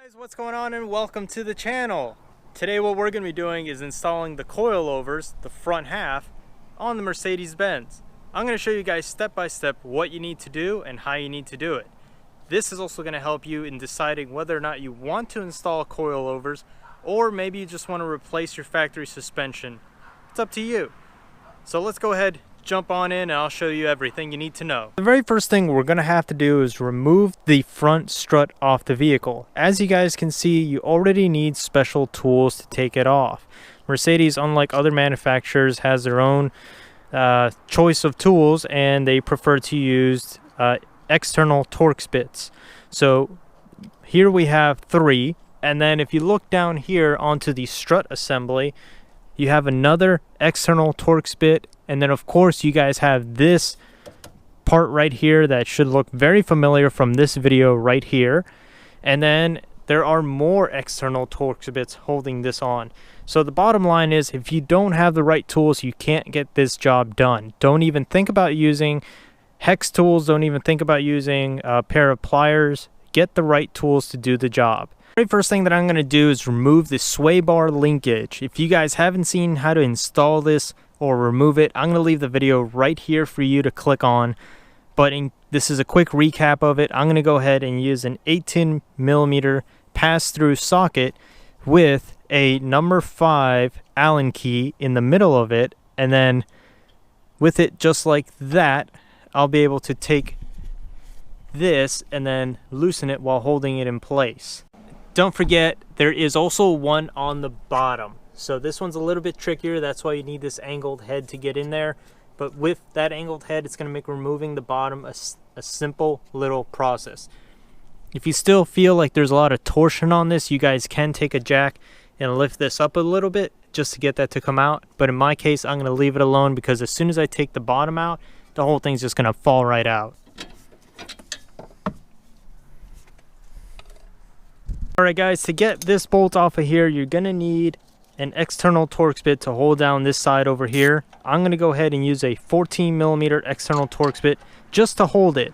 Guys, what's going on and welcome to the channel. Today what we're going to be doing is installing the coilovers, the front half, on the Mercedes-Benz. I'm going to show you guys step by step what you need to do and how you need to do it. This is also going to help you in deciding whether or not you want to install coilovers or maybe you just want to replace your factory suspension. It's up to you. So let's go ahead, jump on in, and I'll show you everything you need to know. The very first thing we're going to have to do is remove the front strut off the vehicle. As you guys can see, you already need special tools to take it off. Mercedes, unlike other manufacturers, has their own choice of tools, and they prefer to use external Torx bits. So here we have 3, and then if you look down here onto the strut assembly, you have another external Torx bit, and then of course you guys have this part right here that should look very familiar from this video right here. And then there are more external Torx bits holding this on. So the bottom line is, if you don't have the right tools, you can't get this job done. Don't even think about using hex tools. Don't even think about using a pair of pliers. Get the right tools to do the job. The very first thing that I'm going to do is remove the sway bar linkage. If you guys haven't seen how to install this or remove it, I'm going to leave the video right here for you to click on. But this is a quick recap of it. I'm going to go ahead and use an 18mm pass-through socket with a number 5 Allen key in the middle of it, and then with it just like that, I'll be able to take this and then loosen it while holding it in place. Don't forget, there is also one on the bottom. So this one's a little bit trickier. That's why you need this angled head to get in there. But with that angled head, it's going to make removing the bottom a simple little process. If you still feel like there's a lot of torsion on this, you guys can take a jack and lift this up a little bit just to get that to come out. But in my case, I'm going to leave it alone because as soon as I take the bottom out, the whole thing's just going to fall right out. Alright guys, to get this bolt off of here, you're going to need an external Torx bit to hold down this side over here. I'm going to go ahead and use a 14mm external Torx bit just to hold it.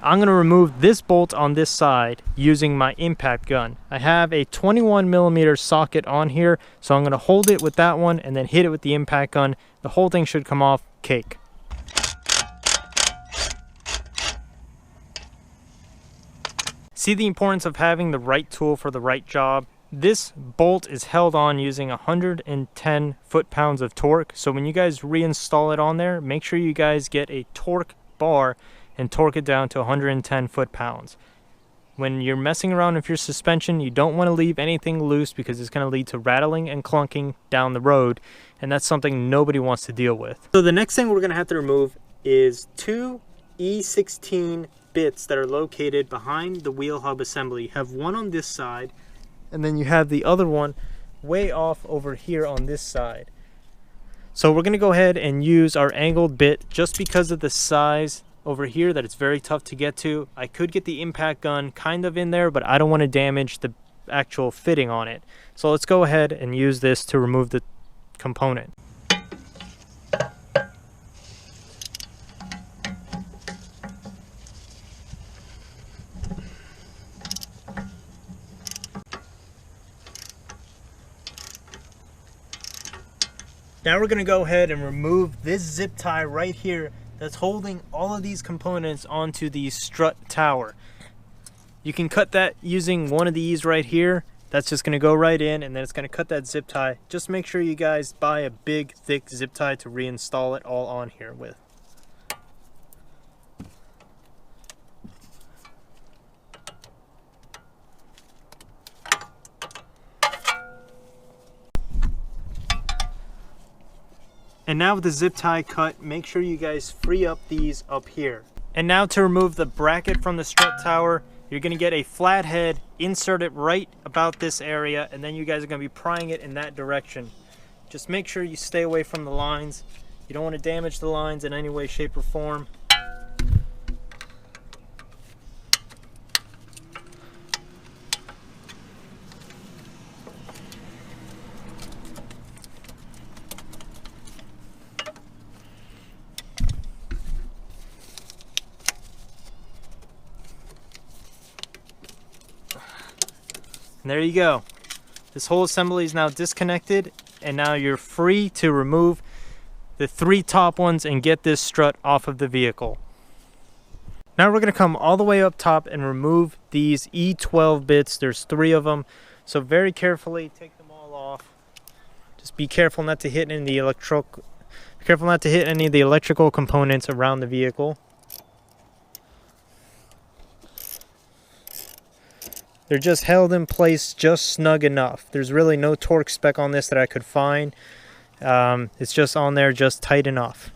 I'm going to remove this bolt on this side using my impact gun. I have a 21mm socket on here, so I'm going to hold it with that one and then hit it with the impact gun. The whole thing should come off cake. See the importance of having the right tool for the right job? This bolt is held on using 110 foot-pounds of torque. So when you guys reinstall it on there, make sure you guys get a torque bar and torque it down to 110 foot-pounds. When you're messing around with your suspension, you don't want to leave anything loose because it's going to lead to rattling and clunking down the road, and that's something nobody wants to deal with. So the next thing we're going to have to remove is 2 E16 bits that are located behind the wheel hub assembly. You have one on this side, and then you have the other one way off over here on this side. So we're going to go ahead and use our angled bit just because of the size over here that it's very tough to get to. I could get the impact gun kind of in there, but I don't want to damage the actual fitting on it. So let's go ahead and use this to remove the component. Now we're going to go ahead and remove this zip tie right here that's holding all of these components onto the strut tower. You can cut that using one of these right here. That's just going to go right in, and then it's going to cut that zip tie. Just make sure you guys buy a big thick zip tie to reinstall it all on here with. And now with the zip tie cut, make sure you guys free up these up here. And now to remove the bracket from the strut tower, you're going to get a flat head, insert it right about this area, and then you guys are going to be prying it in that direction. Just make sure you stay away from the lines. You don't want to damage the lines in any way, shape, or form. And there you go. This whole assembly is now disconnected, and now you're free to remove the 3 top ones and get this strut off of the vehicle. Now we're going to come all the way up top and remove these E12 bits. There's 3 of them, so very carefully take them all off. Just be careful not to hit any of the electrical components around the vehicle. They're just held in place just snug enough. There's really no torque spec on this that I could find. It's just on there just tight enough.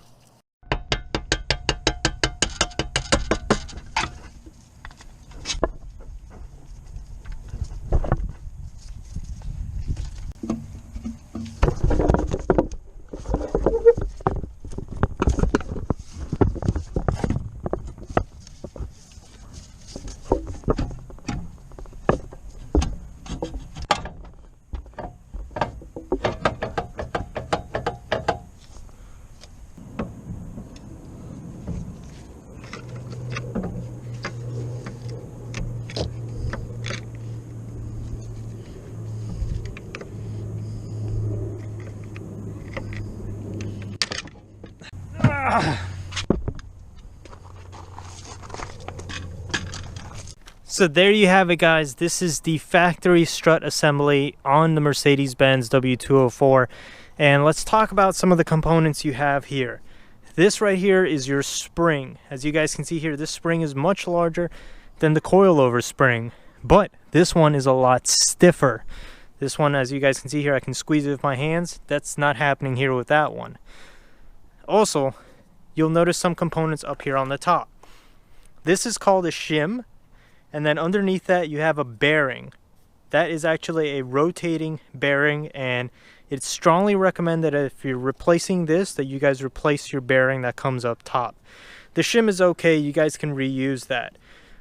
So there you have it, guys. This is the factory strut assembly on the Mercedes-Benz W204. And let's talk about some of the components you have here. This right here is your spring. As you guys can see here, this spring is much larger than the coilover spring, but this one is a lot stiffer. This one, as you guys can see here, I can squeeze it with my hands. That's not happening here with that one. Also, you'll notice some components up here on the top. This is called a shim, and then underneath that you have a bearing. That is actually a rotating bearing, and it's strongly recommended that if you're replacing this, that you guys replace your bearing that comes up top. The shim is okay, you guys can reuse that.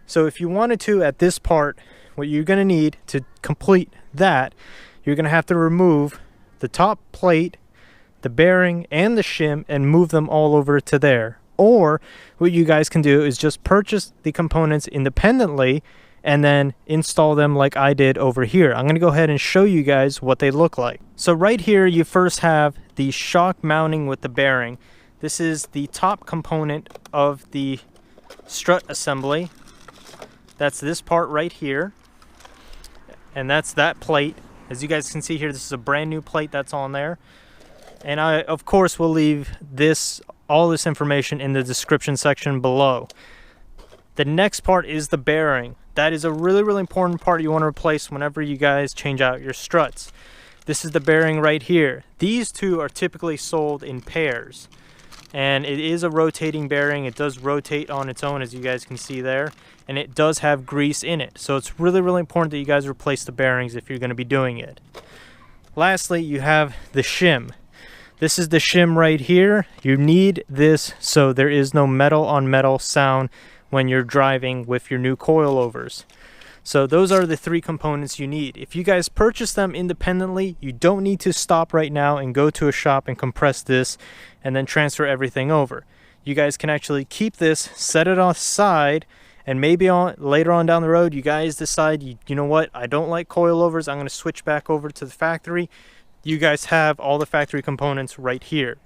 So if you wanted to, at this part, what you're going to need to complete that, you're going to have to remove the top plate, the bearing, and the shim, and move them all over to there. Or what you guys can do is just purchase the components independently and then install them like I did over here. I'm going to go ahead and show you guys what they look like. So right here you first have the shock mounting with the bearing. This is the top component of the strut assembly. That's this part right here, and that's that plate. As you guys can see here, this is a brand new plate that's on there. And I, of course, will leave all this information in the description section below. The next part is the bearing. That is a really important part you want to replace whenever you guys change out your struts. This is the bearing right here. These two are typically sold in pairs, and it is a rotating bearing. It does rotate on its own, as you guys can see there, and it does have grease in it. So it's really important that you guys replace the bearings if you're going to be doing it. Lastly, you have the shim. This is the shim right here. You need this so there is no metal on metal sound when you're driving with your new coilovers. So those are the 3 components you need. If you guys purchase them independently, you don't need to stop right now and go to a shop and compress this and then transfer everything over. You guys can actually keep this, set it aside, and maybe later on down the road you guys decide, you know what, I don't like coilovers, I'm going to switch back over to the factory. You guys have all the factory components right here.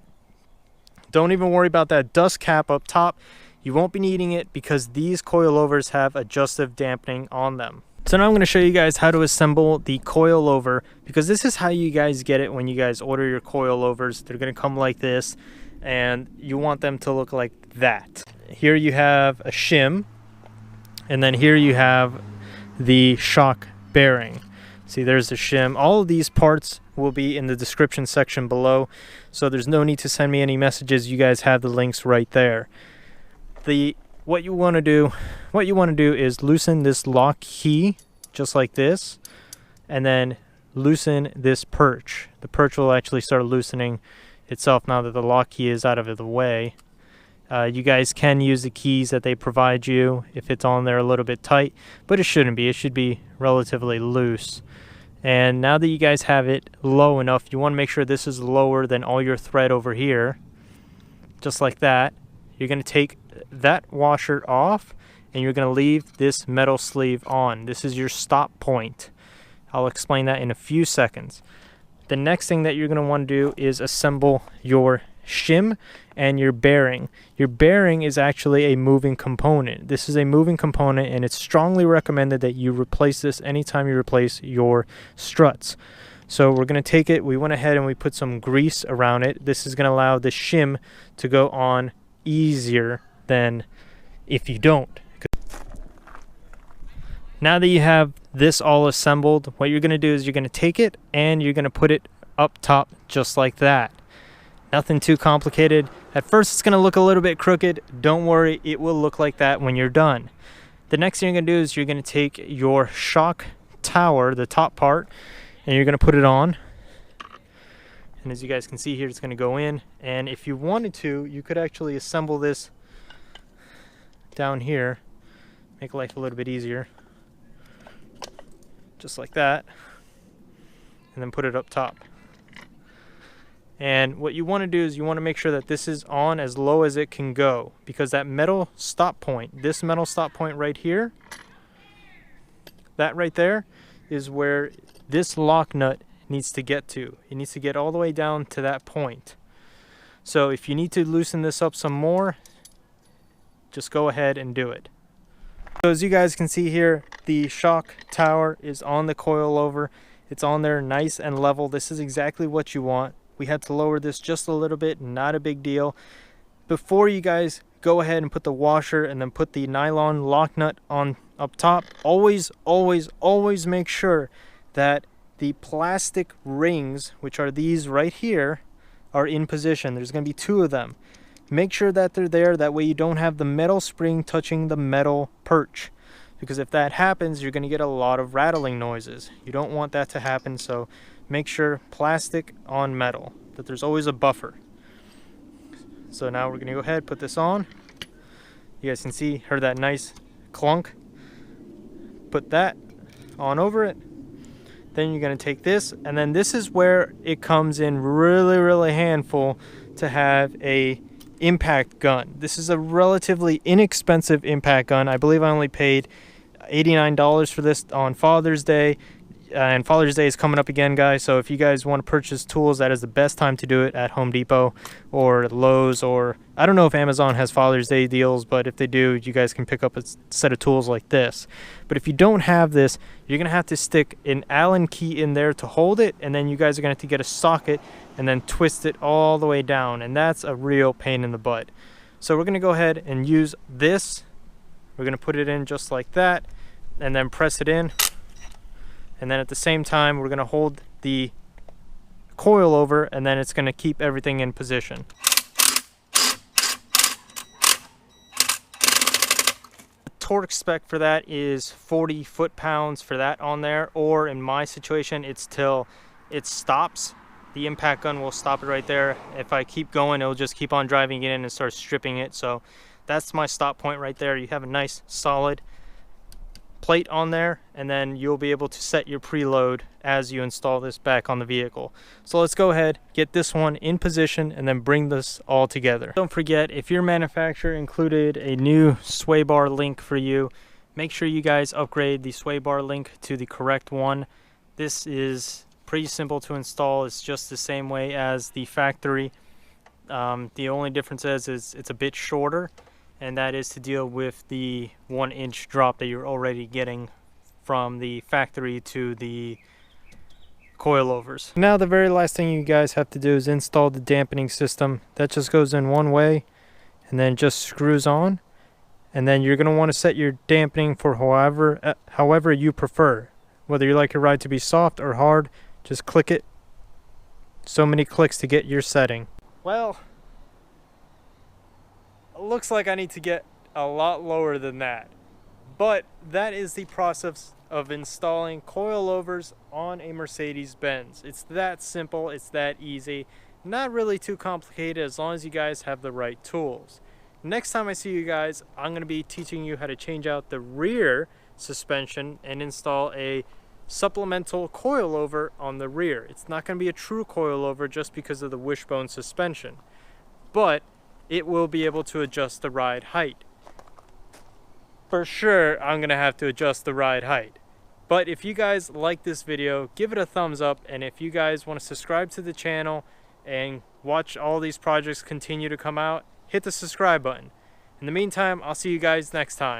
Don't even worry about that dust cap up top. You won't be needing it because these coilovers have adjustive dampening on them. So now I'm going to show you guys how to assemble the coilover, because this is how you guys get it when you guys order your coilovers. They're going to come like this, and you want them to look like that. Here you have a shim, and then here you have the shock bearing. See, there's the shim. All of these parts will be in the description section below, so there's no need to send me any messages. You guys have the links right there. What you want to do is loosen this lock key just like this, and then loosen this perch. The perch will actually start loosening itself now that the lock key is out of the way. You guys can use the keys that they provide you if it's on there a little bit tight, but it shouldn't be. It should be relatively loose. And now that you guys have it low enough, you want to make sure this is lower than all your thread over here, just like that. You're going to take that washer off, and you're going to leave this metal sleeve on. This is your stop point. I'll explain that in a few seconds. The next thing that you're going to want to do is assemble your shim and your bearing. Your bearing is actually a moving component. This is a moving component, and it's strongly recommended that you replace this anytime you replace your struts. So we're going to take it, we went ahead and we put some grease around it. This is going to allow the shim to go on easier than if you don't. Now that you have this all assembled, what you're going to do is you're going to take it and you're going to put it up top just like that. Nothing too complicated. At first it's going to look a little bit crooked. Don't worry, it will look like that when you're done. The next thing you're going to do is you're going to take your shock tower, the top part, and you're going to put it on. And as you guys can see here, it's going to go in. And if you wanted to, you could actually assemble this down here, make life a little bit easier. Just like that, and then put it up top. And what you want to do is you want to make sure that this is on as low as it can go, because that metal stop point, this metal stop point right here, that right there is where this lock nut needs to get to. It needs to get all the way down to that point. So if you need to loosen this up some more, just go ahead and do it. So as you guys can see here, the shock tower is on the coilover. It's on there nice and level. This is exactly what you want. We had to lower this just a little bit, not a big deal. Before you guys go ahead and put the washer and then put the nylon lock nut on up top, always make sure that the plastic rings, which are these right here, are in position. There's going to be 2 of them. Make sure that they're there, that way you don't have the metal spring touching the metal perch, because if that happens, you're going to get a lot of rattling noises. You don't want that to happen, so make sure plastic on metal, that there's always a buffer. So now we're going to go ahead, put this on. You guys can see, heard that nice clunk. Put that on over it. Then you're going to take this, and then this is where it comes in really handful to have a impact gun. This is a relatively inexpensive impact gun. I believe I only paid $89 for this on Father's Day, and Father's Day is coming up again, guys. So if you guys want to purchase tools, that is the best time to do it at Home Depot or Lowe's, or I don't know if Amazon has Father's Day deals, but if they do, you guys can pick up a set of tools like this. But if you don't have this, you're gonna have to stick an Allen key in there to hold it, and then you guys are gonna have to get a socket and then twist it all the way down, and that's a real pain in the butt. So we're gonna go ahead and use this. We're gonna put it in just like that, and then press it in. And then at the same time, we're gonna hold the coil over, and then it's gonna keep everything in position. The torque spec for that is 40 foot-pounds for that on there, or in my situation, it's till it stops. The impact gun will stop it right there. If I keep going, it'll just keep on driving it in and start stripping it. So that's my stop point right there. You have a nice solid plate on there, and then you'll be able to set your preload as you install this back on the vehicle. So let's go ahead, get this one in position, and then bring this all together. Don't forget, if your manufacturer included a new sway bar link for you, make sure you guys upgrade the sway bar link to the correct one. This is pretty simple to install. It's just the same way as the factory. The only difference is it's a bit shorter, and that is to deal with the 1-inch drop that you're already getting from the factory to the coilovers. Now the very last thing you guys have to do is install the dampening system. That just goes in one way and then just screws on, and then you're going to want to set your dampening for however you prefer. Whether you like your ride to be soft or hard, just click it. So many clicks to get your setting. Well, looks like I need to get a lot lower than that, but that is the process of installing coilovers on a Mercedes-Benz. It's that simple, it's that easy, not really too complicated as long as you guys have the right tools. Next time I see you guys, I'm going to be teaching you how to change out the rear suspension and install a supplemental coilover on the rear. It's not going to be a true coilover just because of the wishbone suspension, but it will be able to adjust the ride height. For sure, I'm going to have to adjust the ride height. But if you guys like this video, give it a thumbs up, and if you guys want to subscribe to the channel and watch all these projects continue to come out, hit the subscribe button. In the meantime, I'll see you guys next time.